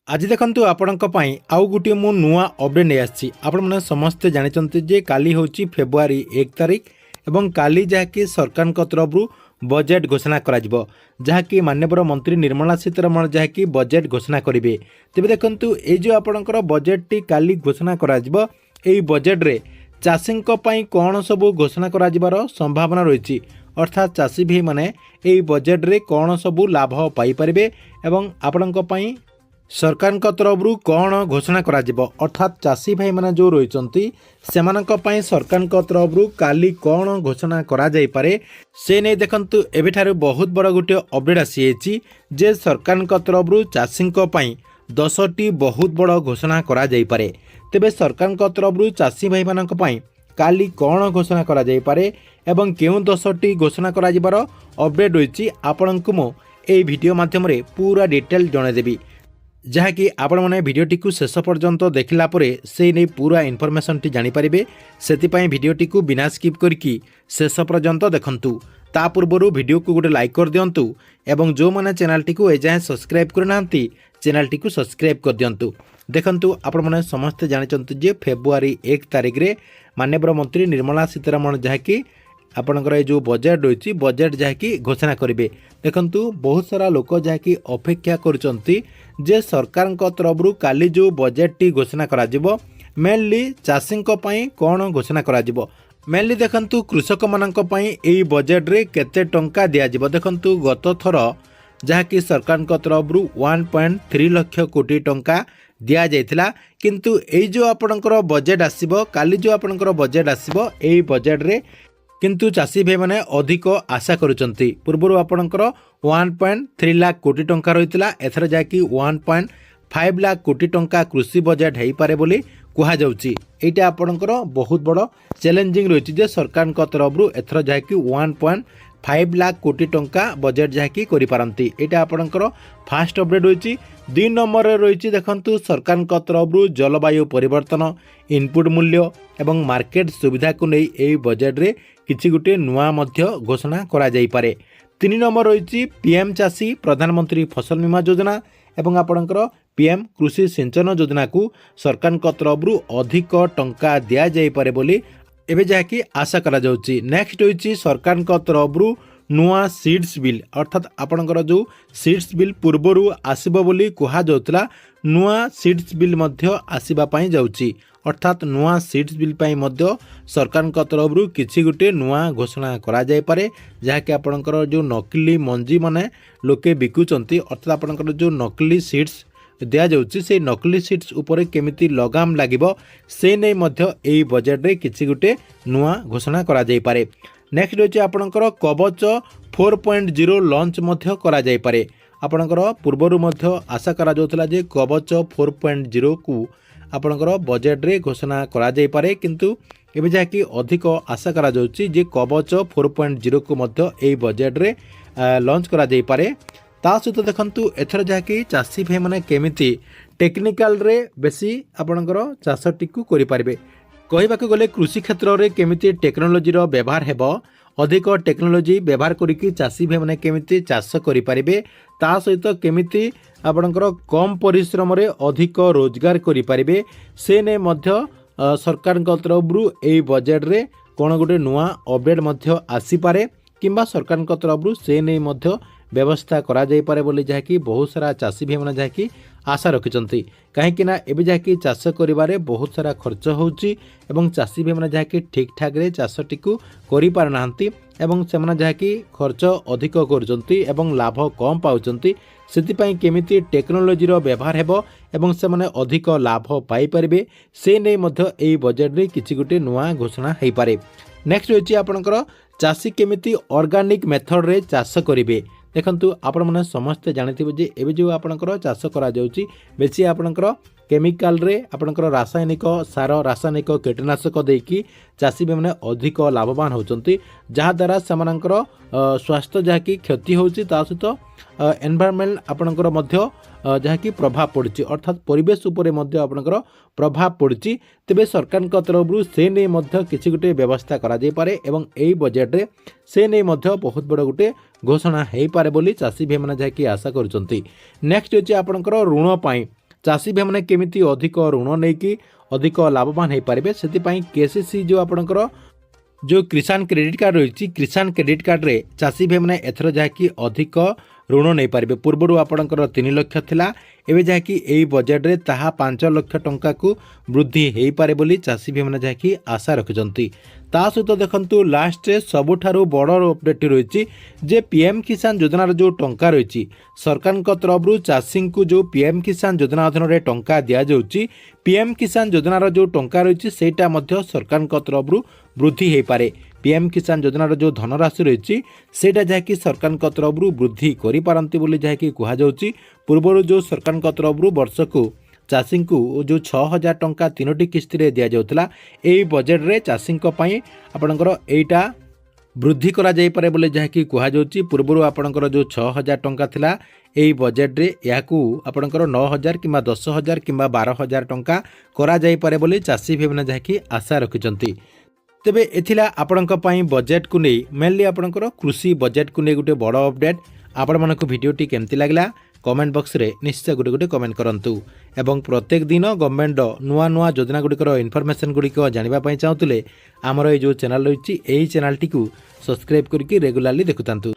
आज देखंतु आपणक पई आउ गुटे मु नुआ अपडेट नहीं आछि। आपण माने समस्ते जानिचंती जे काली होची फेब्रुआरी 1 तारिख एवं काली जहाँकि सरकार तरफ बजेट घोषणा कराजिबो, जहाँकि माननीय मंत्री निर्मला सीतारमण जहाँकि बजेट घोषणा करेंगे। तेज देखंतु ए जो आपणकर बजेट टी काली घोषणा कराजिबो, एई बजेट रे चाषी कौन सब घोषणा कराजिबार संभावना रही, अर्थात चाषी भाई माने एई बजेट रे कौन सब लाभ पाई परिबे एवं आपणक पई सरकार तरफ कौन घोषणा कराजिबो, अर्थात चाषी भाई माने जो रही सरकार तरफ काली कौन घोषणा करा जाई पारे से नहीं देखंतु एबेठारु बहुत बड़ गोटे अपडेट आसी जे सरकार तरफ चाषी 10टी बहुत बड़ घोषणा करा जाई पारे। तेबे सरकार तरफ चाषी भाई मानक पई काली कौन घोषणा करा जाई पारे एवं केउं 10टी घोषणा करा जिबार अपडेट होईची आपनकु मो एई वीडियो माध्यम रे पूरा डिटेल जणे देबी, जहाँकि आपण मैंने भिडटी को शेष पर्यंत देखला परे से नहीं पूरा इनफॉरमेशन टी जानि परिबे। सेतिपई भिडटी को बिना स्किप करके शेष पर्यंत देखंतु। ता पूर्व वीडियो को गोटे लाइक कर दियंतु एवं जो माने चैनल टी को एजाए सब्सक्राइब करनांती चैनल टी को सब्सक्राइब कर दियंतु। देखंतु आपण माने समस्त जानिचंतु जे फेब्रुआरी 1 तारिख रे माननीय मंत्री निर्मला सीतारमण जहाँकि आपणकर जो बजेट रही बजेट जहाँकि घोषणा करेंगे। देखंतु बहुत सारा लोक जहाँकि अपेक्षा करुचंती जे सरकार तरफ काली जो बजेट टी घोषणा कराजिबो मेनली चाषी कौन घोषणा कराजिबो। मेनली देखंतु कृषक मानक पई एई बजेट रे केते टंका दियाजिबो। देखंतु गत थर जहाँकि सरकार तरफ 1.3 लाख कोटी टंका दिया जाइथिला, किंतु एई जो आपणकर बजेट आसीबो काली जो आपणकर बजेट आसीबो एई बजेट रे किंतु चाषी भाई मैंने अधिक आशा करुचंती। पूर्व आपणकर 1.3 लाख कोटी टंका रही, एथर जाकि 1.5 लाख कोटी टंका कृषि बजेट हो पारे बोली कहा जाउची। एटा आपणकर बहुत बड़ चैलेंजिंग रही जे सरकार तरफ एथर जाकि 1.5 लाख कोटी टंका बजेट जहाँकि करि पारंती। एटा आपणकर फास्ट अपडेट होईची। 2 नंबर रे रही देखंतु सरकार तरफ जलवायु परिवर्तन, इनपुट मूल्य एवं मार्केट सुविधा को नहीं एई बजेट रे किछि गुटे नुआ मध्य घोषणा करा जाई पारे। 3 नंबर रही पीएम चाषी प्रधानमंत्री फसल बीमा योजना एवं आपणकर पीएम कृषि सिंचन योजना को सरकार तरफ अधिक टंका दिया जाई पारे बोली एबे जहाँकि आशा करा जाउची। नेक्स्ट होईची सरकार तरफ नुआ सीड्स बिल, अर्थात आपणकर जो सीड्स बिल पूर्वरु आसीबो बोली कहा जाउतला नुआ सीड्स बिल मध्य आसीबा पई जाउची, अर्थात नुआ सीड्स बिल पई मध्य सरकार तरफ किछि गुटे नुआ घोषणा करा जाय पारे, जहाँकि आपणकर जो नकली मंजी माने लोके बिकुचंती, अर्थात आपणकर जो नकली सीड्स दिया जाउची से नकली सीड्स उपरे केमिति लगाम लागिबो से नै मध्य एई बजेट रे किछि गुटे नुआ घोषणा करा जाय पारे। नेक्स्ट होची आपणकर कवच 4.0 लॉन्च मध्य करा जाय पारे। आपणकर पूर्वरु मध्य आशा करा जाउतला जे कवच 4.0 को आपणकर बजेट रे घोषणा करा जाय पारे, किंतु एबे जाकि अधिक आशा करा जाउची जे कवच 4.0 को मध्य एई बजेट रे लॉन्च करा जाय पारे। ता सहित देखंतु एथर जाकि चाषी भाई माने केमिति टेक्निकल रे बेसी आपणकर चाषटी को करि पारबे। कहबाक गले कृषि क्षेत्र में केमिति टेक्नोलोजी रो व्यवहार हेबो, अधिक टेक्नोलोजी व्यवहार करिकि चाषी भाई माने केमिति चाष करि पारिबे, ता सहित केमिति आपणकर कम परिश्रम रे अधिक रोजगार करि पारिबे से ने मध्य सरकार तरफ एई बजेट रे कोन गुटे नुआ अपडेट मध्य आसी पारे किंबा सरकार तरफ से ने मध्य व्यवस्था करा जाई पारे बोली जहाँकि बहुत सारा चाषी भाई माने जहाँकि आशा रखिचंती। कहीं ना एबे जहाँकि चाष करिबारे बहुत सारा खर्च होउची एवं चाषी भाई माने जहाँकि ठीक ठाक रे चाषटी को करि पार नाहंती एवं सेमाने जहाँकि खर्च अधिक करुचंती एवं लाभ कम पाउचंती। सेतिपई केमिति टेक्नोलोजी रो व्यवहार हेबो एवं सेमाने अधिक लाभ पाई परिबे से नै मध्य एई बजेट रे किछि गुटे नुआ घोषणा हेई पारे। नेक्स्ट होची आपणकर चाषी केमिति ऑर्गेनिक मेथड रे चाष करिवे। देखंतु आपण माने समस्त जानिथिबे जे एबे जो आपणकर चाष करा जाउची बेसी आपणकर केमिकल रे आपणकर रासायनिक सार रासायनिक कीटनाशक देकी चाषी माने अधिक लाभवान होचंती, जहा द्वारा सेमानकर स्वास्थ्य जहाँकि क्षति होची, ता सहित एनवायरनमेंट आपणकर मध्य जहाँकि प्रभाव पड़ुची, अर्थात परिवेश उपरे मध्य आपणकर प्रभाव पड़ुची। तेबे सरकार तरफ से नै मध्य किछि गुटे व्यवस्था करा जाय पारे एवं एई बजेट रे से नै मध्य बहुत बड़ गुटे घोषणा हेई पारे बोली चाषी भाई माने जहाँकि आशा करुचंती। नेक्स्ट होची आपणकर ऋण पाई चाषी भाई मैंने केमिति अधिक ऋण नहीं कि अधिक लाभवान हो पारे से केसीसी जो आपणकर जो किसान क्रेडिट कार्ड रही किसान क्रेडिट कार्ड रे चाषी भाई मैंने एथर जहाँकि अधिक ऋण नहीं पारे पूर्वर आपणकर 3 लाख थिला एवं जहाँकि यही बजेट रे ताहा 5 लाख टंका को वृद्धि हो पारे बोली चाषी भाई मैंने जहाँकि आशा रखिंट ता सहित देखंतु लास्ट सबुठारु बड़ अपडेट रही जे पीएम किसान योजनार जो टंका रही सरकार तरफ चाषी को जो पीएम किसान योजना अधीन में टंका दि जाऊँगी पीएम किसान योजनार जो टंका रही सेटा मध्य सरकार तरफ वृद्धि हो पारे पीएम किसान योजनार जो धनराशि रही सेटा जहाँकि सरकार तरफ वृद्धि करिपारंती बोली जहाँकि कहुच्छी पूर्वर जो सरकार तरफ वर्षको चाषी को जो 6000 टंका 3टी किस्ती रे दिया जाउतला एई बजेट रे चाषी आपणकर एटा वृद्धि करा जाई पारे बोले जहाँकि कहुच्छी पूर्वर आपणकर जो 6000 टंका थिला एई बजेट रे याकू आपणकर 9000 किंबा 10000 किंबा 12000 टंका करा जाई पारे बोले चाषी भाई जहाँकि आशा रखिंट तेबे एथिला आपणक पई बजेट को नहीं मेनली आपणकर कृषि बजेट को नहीं गोटे बड़ अपडेट आपण मानक वीडियोटी केमती लागला कमेंट बॉक्स रे निश्चय गोटे गोटे कमेंट करंतु एवं प्रत्येक दिन गवर्नमेंट नुआ नुआ योजना गुड़िकर इनफॉरमेशन गुड़िक जानिबा पई चाहूतले आमर ए जो चैनल रही एही चैनल टी को सब्सक्राइब करके रेगुलारली देखुतांतु।